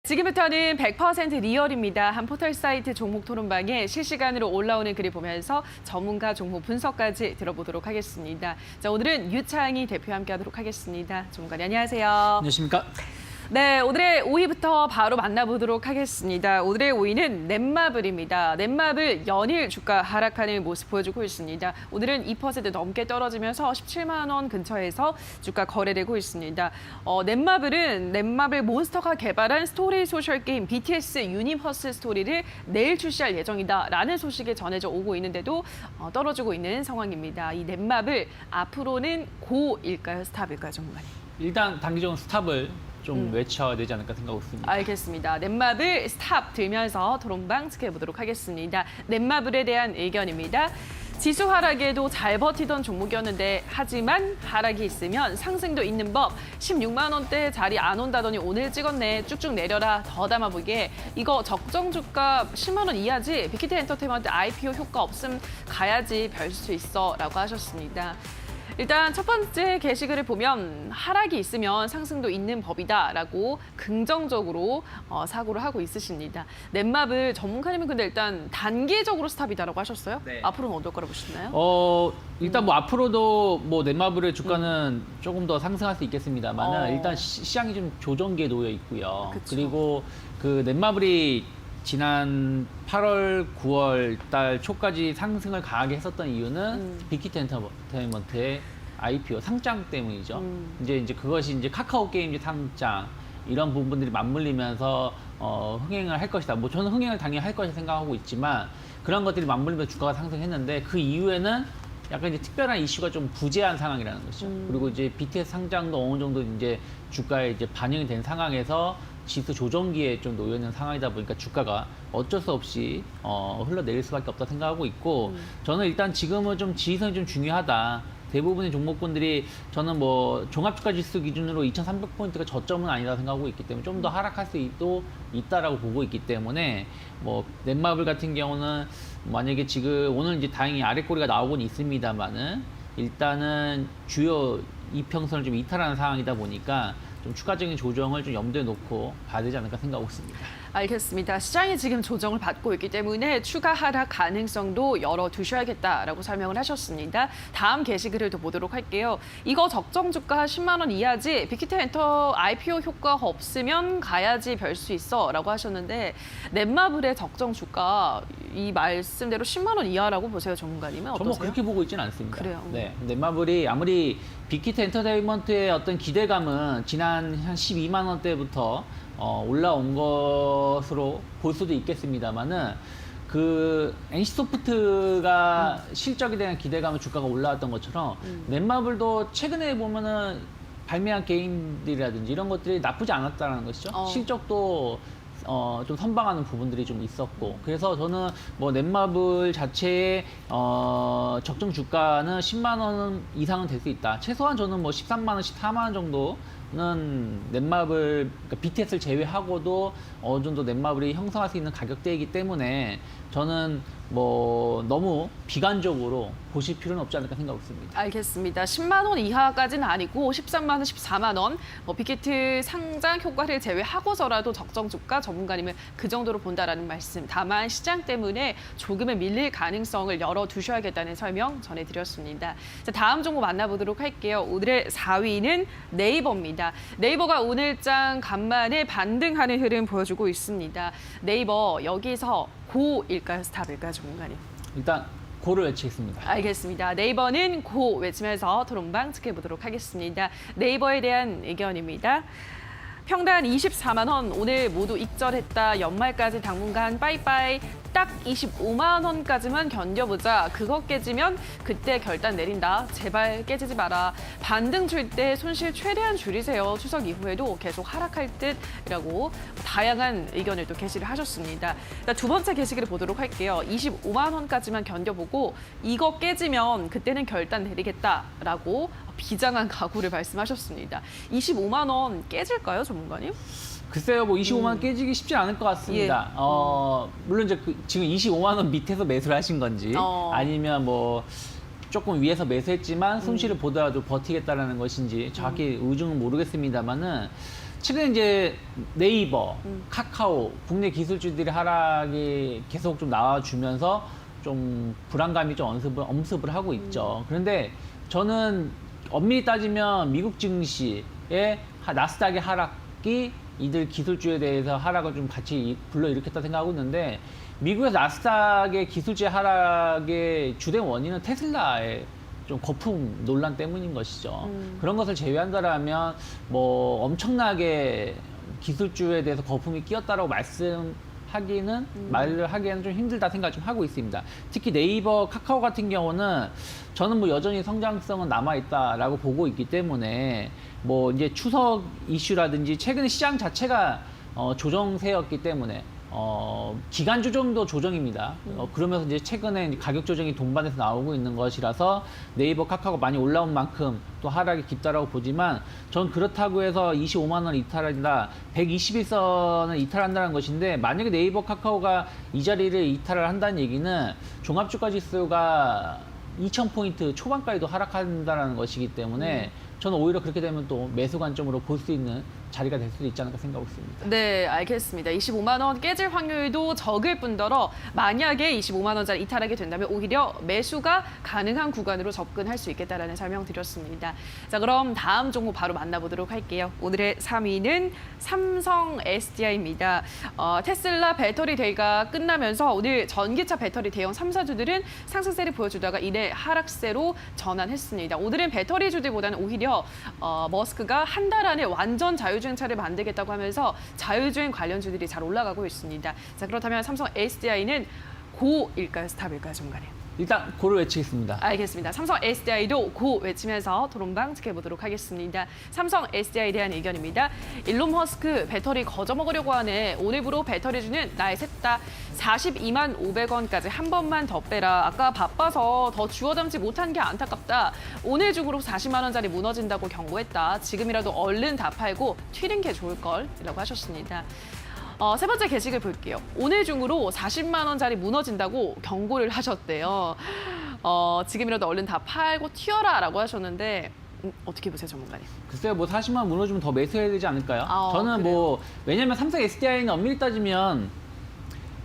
지금부터는 100% 리얼입니다. 한 포털 사이트 종목 토론방에 실시간으로 올라오는 글을 보면서 전문가 종목 분석까지 들어보도록 하겠습니다. 자, 오늘은 유창희 대표와 함께하도록 하겠습니다. 전문가님 안녕하세요. 안녕하십니까? 네, 오늘의 5위부터 바로 만나보도록 하겠습니다. 오늘의 5위는 넷마블입니다. 넷마블 연일 주가 하락하는 모습 보여주고 있습니다. 오늘은 2% 넘게 떨어지면서 17만 원 근처에서 주가 거래되고 있습니다. 넷마블은 넷마블 몬스터가 개발한 스토리 소셜 게임 BTS 유니버스 스토리를 내일 출시할 예정이다라는 소식이 전해져 오고 있는데도 떨어지고 있는 상황입니다. 이 넷마블 앞으로는 고일까요? 스탑일까요, 전문가님? 일단 단기적으로 스탑을 좀 외쳐야 되지 않을까 생각하고 있습니다. 알겠습니다. 넷마블 스탑 들면서 토론방 지켜보도록 하겠습니다. 넷마블에 대한 의견입니다. 지수 하락에도 잘 버티던 종목이었는데 하지만 하락이 있으면 상승도 있는 법. 16만 원대 자리 안 온다더니 오늘 찍었네. 쭉쭉 내려라. 더 담아보게. 이거 적정 주가 10만 원 이하지. 빅히트 엔터테인먼트 IPO 효과 없음 가야지 별 수 있어 라고 하셨습니다. 일단 첫 번째 게시글을 보면 하락이 있으면 상승도 있는 법이다라고 긍정적으로 사고를 하고 있으십니다. 넷마블 전문가님은 근데 일단 단기적으로 스탑이다라고 하셨어요? 네. 앞으로는 어떨 거라고 보시나요? 일단 뭐 앞으로도 뭐 넷마블의 주가는 조금 더 상승할 수 있겠습니다만은 일단 시장이 좀 조정기에 놓여 있고요. 그쵸. 그리고 그 넷마블이 지난 8월, 9월 달 초까지 상승을 강하게 했었던 이유는 빅히트 엔터테인먼트의 IPO 상장 때문이죠. 이제 그것이 이제 카카오 게임즈 상장 이런 부분들이 맞물리면서 흥행을 할 것이다. 뭐 저는 흥행을 당연히 할 것이라 생각하고 있지만 그런 것들이 맞물리면서 주가가 상승했는데 그 이후에는 약간 이제 특별한 이슈가 좀 부재한 상황이라는 것이죠. 그리고 이제 BTS 상장도 어느 정도 이제 주가에 이제 반영이 된 상황에서 지수 조정기에 좀 놓여 있는 상황이다 보니까 주가가 어쩔 수 없이 흘러내릴 수밖에 없다 생각하고 있고 저는 일단 지금은 좀 지지선이 좀 중요하다. 대부분의 종목군들이 저는 뭐 종합주가 지수 기준으로 2,300포인트가 저점은 아니다 생각하고 있기 때문에 좀 더 하락할 수도 있다라고 보고 있기 때문에 뭐 넷마블 같은 경우는 만약에 지금 오늘 이제 다행히 아랫꼬리가 나오곤 있습니다만은 일단은 주요 이평선을 좀 이탈하는 상황이다 보니까 좀 추가적인 조정을 좀 염두에 놓고 봐야 되지 않을까 생각하고 있습니다. 알겠습니다. 시장이 지금 조정을 받고 있기 때문에 추가 하락 가능성도 열어두셔야겠다라고 설명을 하셨습니다. 다음 게시글을 또 보도록 할게요. 이거 적정 주가 10만 원 이하지 빅히트 엔터 IPO 효과가 없으면 가야지 별 수 있어 라고 하셨는데 넷마블의 적정 주가 이 말씀대로 10만 원 이하라고 보세요, 전문가님은 어떠세요? 저는 그렇게 보고 있지는 않습니다. 그래요. 네, 넷마블이 아무리 빅히트 엔터테인먼트의 어떤 기대감은 지난 한 12만 원대부터 올라온 것으로 볼 수도 있겠습니다만은 그 NC소프트가 실적에 대한 기대감을 주가가 올라왔던 것처럼 넷마블도 최근에 보면은 발매한 게임들이라든지 이런 것들이 나쁘지 않았다는 것이죠. 실적도 좀 선방하는 부분들이 좀 있었고 그래서 저는 뭐 넷마블 자체의 적정 주가는 10만 원 이상은 될 수 있다. 최소한 저는 뭐 13만 원, 14만 원 정도는 넷마블 그러니까 BTS를 제외하고도 어느 정도 넷마블이 형성할 수 있는 가격대이기 때문에 저는 뭐 너무 비관적으로 보실 필요는 없지 않을까 생각하고 있습니다. 알겠습니다. 10만 원 이하까지는 아니고 13만 원, 14만 원, 빅히트 상장 효과를 제외하고서라도 적정 주가 전문가님은 그 정도로 본다라는 말씀. 다만 시장 때문에 조금은 밀릴 가능성을 열어두셔야겠다는 설명 전해드렸습니다. 자, 다음 종목 만나보도록 할게요. 오늘의 4위는 네이버입니다. 네이버가 오늘장 간만에 반등하는 흐름 보여주고 있습니다. 네이버 여기서 고일까요? 스탑일까요? 전문가님. 일단 고를 외치겠습니다. 알겠습니다. 네이버는 고 외치면서 토론방 지켜보도록 하겠습니다. 네이버에 대한 의견입니다. 평단 24만 원, 오늘 모두 익절했다. 연말까지 당분간 빠이빠이. 딱 25만 원까지만 견뎌보자. 그거 깨지면 그때 결단 내린다. 제발 깨지지 마라. 반등 줄 때 손실 최대한 줄이세요. 추석 이후에도 계속 하락할 듯이라고 다양한 의견을 또 게시를 하셨습니다. 두 번째 게시글을 보도록 할게요. 25만 원까지만 견뎌보고 이거 깨지면 그때는 결단 내리겠다라고 비장한 각오를 말씀하셨습니다. 25만 원 깨질까요, 전문가님? 글쎄요, 뭐 25만 원 깨지기 쉽지 않을 것 같습니다. 물론 이제 지금 25만 원 밑에서 매수를 하신 건지 아니면 뭐 조금 위에서 매수했지만 손실을 보더라도 버티겠다라는 것인지 정확히 의중은 모르겠습니다만은 최근에 이제 네이버, 카카오, 국내 기술주들이 하락이 계속 좀 나와주면서 좀 불안감이 좀 엄습을 하고 있죠. 그런데 저는 엄밀히 따지면 미국 증시의 나스닥의 하락이 이들 기술주에 대해서 하락을 좀 같이 불러일으켰다 생각하고 있는데, 미국에서 나스닥의 기술주의 하락의 주된 원인은 테슬라의 좀 거품 논란 때문인 것이죠. 그런 것을 제외한다라면 뭐 엄청나게 기술주에 대해서 거품이 끼었다라고 말을 하기에는 좀 힘들다 생각 좀 하고 있습니다. 특히 네이버, 카카오 같은 경우는 저는 뭐 여전히 성장성은 남아있다라고 보고 있기 때문에 뭐 이제 추석 이슈라든지 최근에 시장 자체가 조정세였기 때문에 기간 조정도 조정입니다. 그러면서 이제 최근에 가격 조정이 동반해서 나오고 있는 것이라서 네이버, 카카오가 많이 올라온 만큼 또 하락이 깊다라고 보지만, 전 그렇다고 해서 25만 원 이탈한다, 121선을 이탈한다는 것인데, 만약에 네이버, 카카오가 이 자리를 이탈을 한다는 얘기는 종합주가 지수가 2,000포인트 초반까지도 하락한다는 것이기 때문에 저는 오히려 그렇게 되면 또 매수 관점으로 볼 수 있는 자리가 될 수도 있지 않을까 생각하고 있습니다. 네, 알겠습니다. 25만 원 깨질 확률도 적을 뿐더러 만약에 25만 원짜리 이탈하게 된다면 오히려 매수가 가능한 구간으로 접근할 수 있겠다라는 설명 드렸습니다. 자, 그럼 다음 종목 바로 만나보도록 할게요. 오늘의 3위는 삼성 SDI입니다. 테슬라 배터리 데이가 끝나면서 오늘 전기차 배터리 대형 3사주들은 상승세를 보여주다가 이내 하락세로 전환했습니다. 오늘은 배터리 주들보다는 오히려 머스크가 한 달 안에 완전 자율주행차를 만들겠다고 하면서 자율주행 관련주들이 잘 올라가고 있습니다. 자, 그렇다면 삼성 SDI는 고일까요, 스탑일까요, 중간에? 일단 고를 외치겠습니다. 알겠습니다. 삼성 SDI도 고 외치면서 토론방 지켜보도록 하겠습니다. 삼성 SDI에 대한 의견입니다. 일론 머스크 배터리 거저 먹으려고 하네. 오늘부로 배터리주는 나의 셋다 42만 500원까지 한 번만 더 빼라. 아까 바빠서 더 주워 담지 못한 게 안타깝다. 오늘 중으로 40만 원짜리 무너진다고 경고했다. 지금이라도 얼른 다 팔고 튀는 게 좋을걸? 이라고 하셨습니다. 세 번째 게시글 볼게요. 오늘 중으로 40만 원짜리 무너진다고 경고를 하셨대요. 지금이라도 얼른 다 팔고 튀어라 라고 하셨는데 어떻게 보세요, 전문가님? 글쎄요, 뭐 40만 원 무너지면 더 매수해야 되지 않을까요? 저는 그래요? 뭐 왜냐면 삼성 SDI는 엄밀히 따지면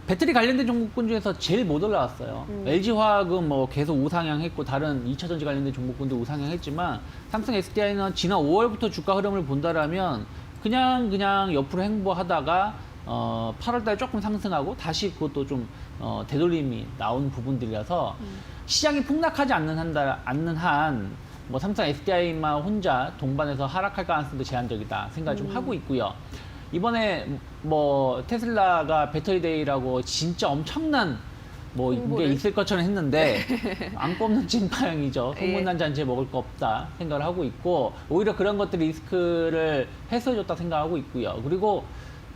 배터리 관련된 종목군 중에서 제일 못 올라왔어요. LG화학은 뭐 계속 우상향했고 다른 2차전지 관련된 종목군도 우상향했지만, 삼성 SDI는 지난 5월부터 주가 흐름을 본다라면 그냥 옆으로 행보하다가 8월달에 조금 상승하고 다시 그것도 좀 되돌림이 나온 부분들이라서 시장이 폭락하지 않는 한 뭐 삼성 SDI만 혼자 동반해서 하락할 가능성도 제한적이다 생각을 좀 하고 있고요. 이번에 뭐 테슬라가 배터리 데이라고 진짜 엄청난 뭐 이게 있을 것처럼 했는데 안 꼽는 찐파형이죠. 소문난 잔치에 먹을 거 없다 생각을 하고 있고, 오히려 그런 것들이 리스크를 해소해줬다 생각하고 있고요. 그리고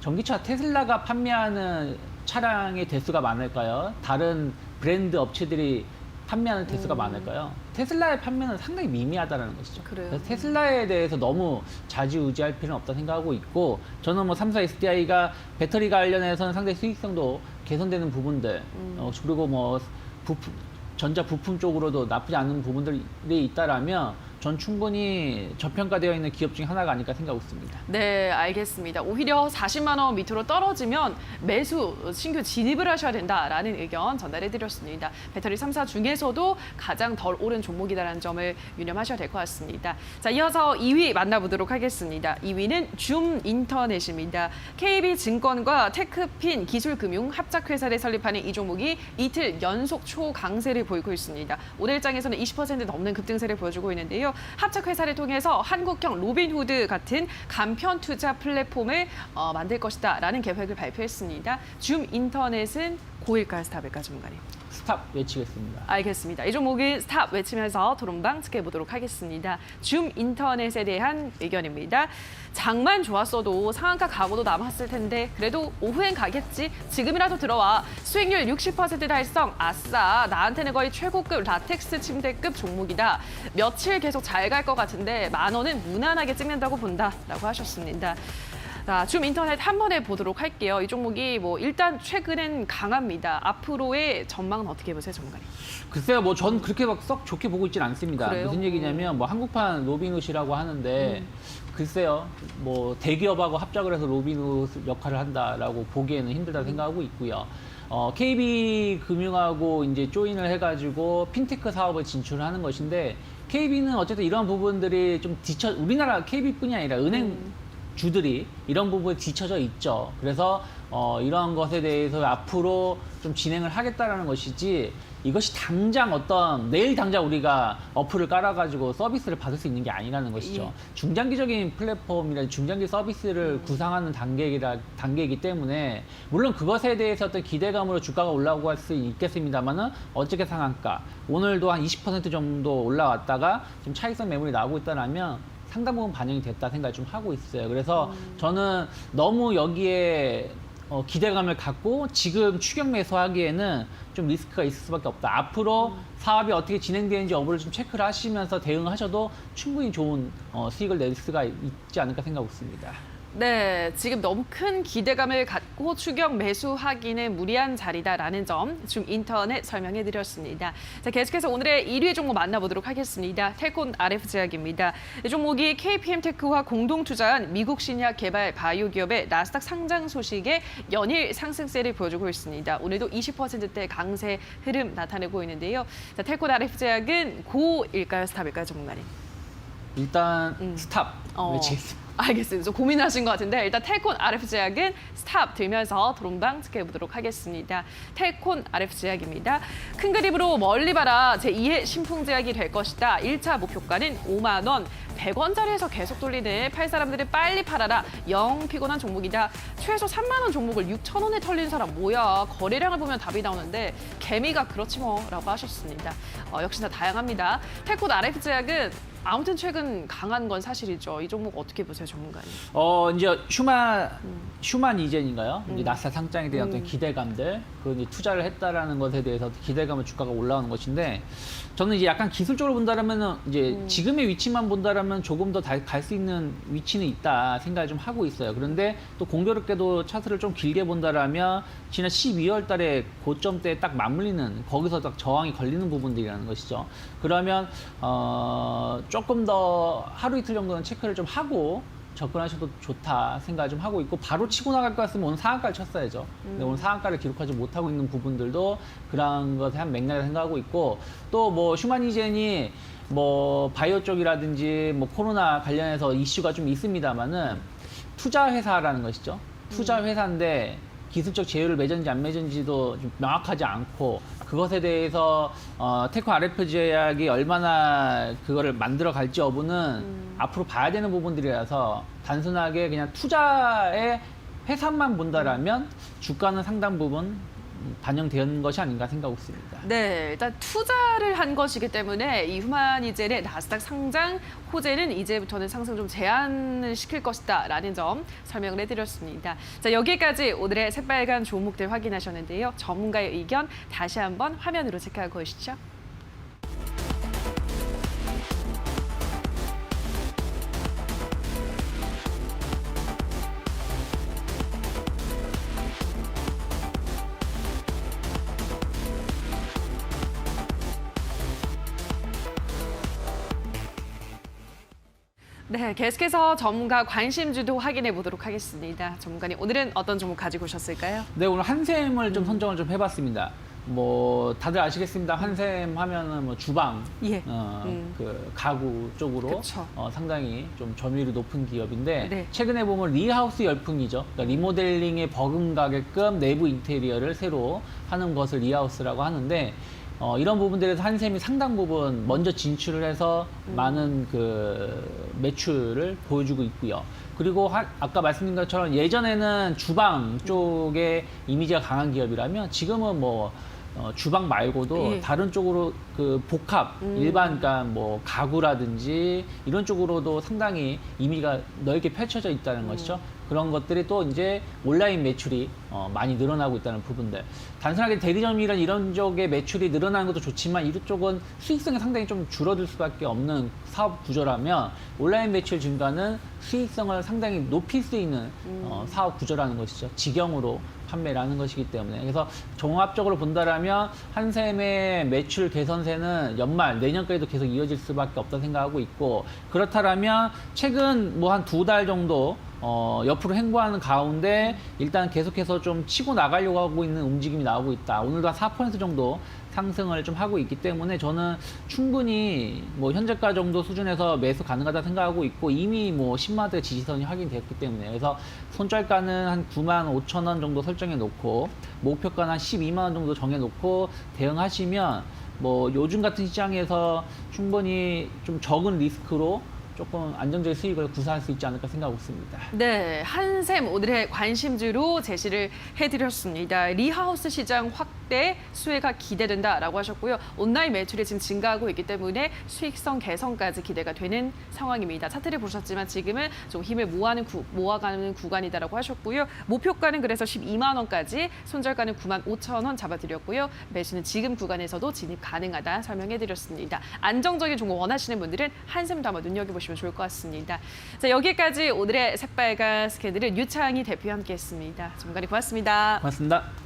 전기차 테슬라가 판매하는 차량의 대수가 많을까요? 다른 브랜드 업체들이 판매하는 대수가 많을까요? 테슬라의 판매는 상당히 미미하다는 것이죠. 그래요? 그래서 테슬라에 대해서 너무 좌지우지할 필요는 없다 생각하고 있고, 저는 뭐 삼성 SDI가 배터리 관련해서는 상당히 수익성도 개선되는 부분들, 그리고 뭐 전자 부품 쪽으로도 나쁘지 않은 부분들이 있다라면 전 충분히 저평가되어 있는 기업 중에 하나가 아닐까 생각하고 있습니다. 네, 알겠습니다. 오히려 40만 원 밑으로 떨어지면 매수, 신규 진입을 하셔야 된다라는 의견 전달해드렸습니다. 배터리 3사 중에서도 가장 덜 오른 종목이다라는 점을 유념하셔야 될 것 같습니다. 자, 이어서 2위 만나보도록 하겠습니다. 2위는 줌인터넷입니다. KB증권과 테크핀 기술금융 합작회사를 설립하는 이 종목이 이틀 연속 초강세를 보이고 있습니다. 오늘 장에서는 20% 넘는 급등세를 보여주고 있는데요. 합작회사를 통해서 한국형 로빈후드 같은 간편 투자 플랫폼을 만들 것이다라는 계획을 발표했습니다. 줌인터넷은 고일까요, 스탑일까요, 전문가님? 스탑 외치겠습니다. 알겠습니다. 이 종목은 스탑 외치면서 토론방 지켜보도록 하겠습니다. 줌인터넷에 대한 의견입니다. 장만 좋았어도 상한가 각오도 남았을 텐데 그래도 오후엔 가겠지. 지금이라도 들어와. 수익률 60% 달성. 아싸. 나한테는 거의 최고급 라텍스 침대급 종목이다. 며칠 계속 잘 갈 것 같은데 10,000원은 무난하게 찍는다고 본다. 라고 하셨습니다. 자, 줌 인터넷 한 번에 보도록 할게요. 이 종목이 뭐 일단 최근엔 강합니다. 앞으로의 전망은 어떻게 보세요, 전문가님? 글쎄요, 뭐 전 그렇게 막 썩 좋게 보고 있지는 않습니다. 그래요? 무슨 얘기냐면 뭐 한국판 로빈훗이라고 하는데 글쎄요, 뭐 대기업하고 합작을 해서 로빈훗 역할을 한다라고 보기에는 힘들다고 생각하고 있고요. KB금융하고 이제 조인을 해가지고 핀테크 사업을 진출하는 것인데 KB는 어쨌든 이런 부분들이 좀 우리나라 KB뿐이 아니라 은행 주들이 이런 부분에 뒤처져 있죠. 그래서 이런 것에 대해서 앞으로 좀 진행을 하겠다라는 것이지 이것이 당장 내일 당장 우리가 어플을 깔아가지고 서비스를 받을 수 있는 게 아니라는 것이죠. 중장기적인 플랫폼이나 중장기 서비스를 구상하는 단계이기 때문에 물론 그것에 대해서 어떤 기대감으로 주가가 올라오고 할 수 있겠습니다만은 어저께 상한가 오늘도 한 20% 정도 올라왔다가 지금 차익선 매물이 나오고 있다라면 상당 부분 반영이 됐다 생각을 좀 하고 있어요. 그래서 저는 너무 여기에 기대감을 갖고 지금 추격 매수하기에는 좀 리스크가 있을 수밖에 없다. 앞으로 사업이 어떻게 진행되는지 여부를 좀 체크를 하시면서 대응하셔도 충분히 좋은 수익을 낼 수가 있지 않을까 생각하고 있습니다. 네, 지금 너무 큰 기대감을 갖고 추격 매수하기는 무리한 자리다라는 점 줌 인터넷 설명해드렸습니다. 자, 계속해서 오늘의 1위 종목 만나보도록 하겠습니다. 텔콘 RF제약입니다. 이 종목이 KPM테크와 공동 투자한 미국 신약 개발 바이오 기업의 나스닥 상장 소식에 연일 상승세를 보여주고 있습니다. 오늘도 20%대 강세 흐름 나타내고 있는데요. 자, 텔콘 RF제약은 고일까요, 스탑일까요, 전문가님? 일단 스탑 외치겠습니다. 알겠습니다. 좀 고민하신 것 같은데 일단 텔콘 RF제약은 스탑 들면서 도롱방 체크해보도록 하겠습니다. 텔콘 RF제약입니다. 큰 그림으로 멀리 봐라 제2의 신풍제약이 될 것이다. 1차 목표가는 5만 원. 100원짜리에서 계속 돌리는 팔 사람들은 빨리 팔아라. 영 피곤한 종목이다. 최소 3만 원 종목을 6천 원에 털린 사람 뭐야. 거래량을 보면 답이 나오는데 개미가 그렇지 뭐라고 하셨습니다. 역시나 다양합니다. 텔콘 RF제약은 아무튼 최근 강한 건 사실이죠. 이 종목 어떻게 보세요, 전문가님? 이제 휴만 이젠인가요? 이제 나스닥 상장에 대한 어떤 기대감들, 그 이제 투자를 했다라는 것에 대해서 기대감을 주가가 올라오는 것인데, 저는 이제 약간 기술적으로 본다라면은 이제 지금의 위치만 본다라면 조금 더 갈 수 있는 위치는 있다 생각을 좀 하고 있어요. 그런데 또 공교롭게도 차트를 좀 길게 본다라면 지난 12월 달에 고점대에 딱 맞물리는 거기서 딱 저항이 걸리는 부분들이라는 것이죠. 그러면 조금 더 하루 이틀 정도는 체크를 좀 하고 접근하셔도 좋다 생각을 좀 하고 있고 바로 치고 나갈 것 같으면 오늘 상한가를 쳤어야죠. 근데 오늘 상한가를 기록하지 못하고 있는 부분들도 그런 것에 한 맥락을 생각하고 있고 또 뭐 휴마니젠이 뭐 바이오 쪽이라든지 뭐 코로나 관련해서 이슈가 좀 있습니다만은 투자 회사라는 것이죠. 투자 회사인데 기술적 제휴를 맺었는지 안 맺었는지도 좀 명확하지 않고 그것에 대해서 텔콘 RF제약이 얼마나 그거를 만들어 갈지 여부는 앞으로 봐야 되는 부분들이라서 단순하게 그냥 투자의 회사만 본다라면 주가는 상당 부분 반영되는 것이 아닌가 생각하고 있습니다. 네, 일단 투자를 한 것이기 때문에 이 휴마니젠의 나스닥 상장 호재는 이제부터는 상승 좀 제한을 시킬 것이다라는 점 설명을 해드렸습니다. 자, 여기까지 오늘의 새빨간 종목들 확인하셨는데요. 전문가의 의견 다시 한번 화면으로 체크하고 오시죠. 네, 계속해서 전문가 관심주도 확인해 보도록 하겠습니다. 전문가님, 오늘은 어떤 종목 가지고 오셨을까요? 네, 오늘 한샘을 좀 선정을 좀 해봤습니다. 뭐 다들 아시겠습니다. 한샘 하면은 뭐 주방, 예. 그 가구 쪽으로 그쵸. 상당히 좀 점유율이 높은 기업인데 네. 최근에 보면 리하우스 열풍이죠. 그러니까 리모델링에 버금가게끔 내부 인테리어를 새로 하는 것을 리하우스라고 하는데. 이런 부분들에서 한샘이 상당 부분 먼저 진출을 해서 많은 그 매출을 보여주고 있고요. 그리고 아까 말씀드린 것처럼 예전에는 주방 쪽에 이미지가 강한 기업이라면 지금은 뭐 주방 말고도 예. 다른 쪽으로 그 복합 일반 그러니까 뭐 가구라든지 이런 쪽으로도 상당히 이미지가 넓게 펼쳐져 있다는 것이죠. 그런 것들이 또 이제 온라인 매출이 많이 늘어나고 있다는 부분들. 단순하게 대리점이란 이런 쪽의 매출이 늘어나는 것도 좋지만 이쪽은 수익성이 상당히 좀 줄어들 수밖에 없는 사업 구조라면 온라인 매출 증가는 수익성을 상당히 높일 수 있는 사업 구조라는 것이죠. 직영으로 판매를 하는 것이기 때문에. 그래서 종합적으로 본다라면 한샘의 매출 개선세는 연말 내년까지도 계속 이어질 수밖에 없다 생각하고 있고, 그렇다라면 최근 뭐 한 2달 정도 옆으로 횡보하는 가운데 일단 계속해서 좀 치고 나가려고 하고 있는 움직임이 나오고 있다. 오늘도 한 4% 정도 상승을 좀 하고 있기 때문에 저는 충분히 뭐 현재가 정도 수준에서 매수 가능하다 생각하고 있고, 이미 뭐 10만 원대 지지선이 확인됐기 때문에, 그래서 손절가는 한 95,000원 정도 설정해 놓고 목표가는 한 12만 원 정도 정해 놓고 대응하시면 뭐 요즘 같은 시장에서 충분히 좀 적은 리스크로 조금 안정적인 수익을 구사할 수 있지 않을까 생각하고 있습니다. 네, 한샘 오늘의 관심주로 제시를 해드렸습니다. 리하우스 시장 확대 수혜가 기대된다라고 하셨고요. 온라인 매출이 지금 증가하고 있기 때문에 수익성 개선까지 기대가 되는 상황입니다. 차트를 보셨지만 지금은 좀 힘을 모아가는 구간이다라고 하셨고요. 목표가는 그래서 12만 원까지, 손절가는 95,000원 잡아드렸고요. 매수는 지금 구간에서도 진입 가능하다 설명해드렸습니다. 안정적인 종목 원하시는 분들은 한샘도 한번 눈여겨보시면 좋을 것 같습니다. 자, 여기까지 오늘의 새빨간 스캔들은 유창희 대표와 함께했습니다. 전문가님 고맙습니다. 고맙습니다.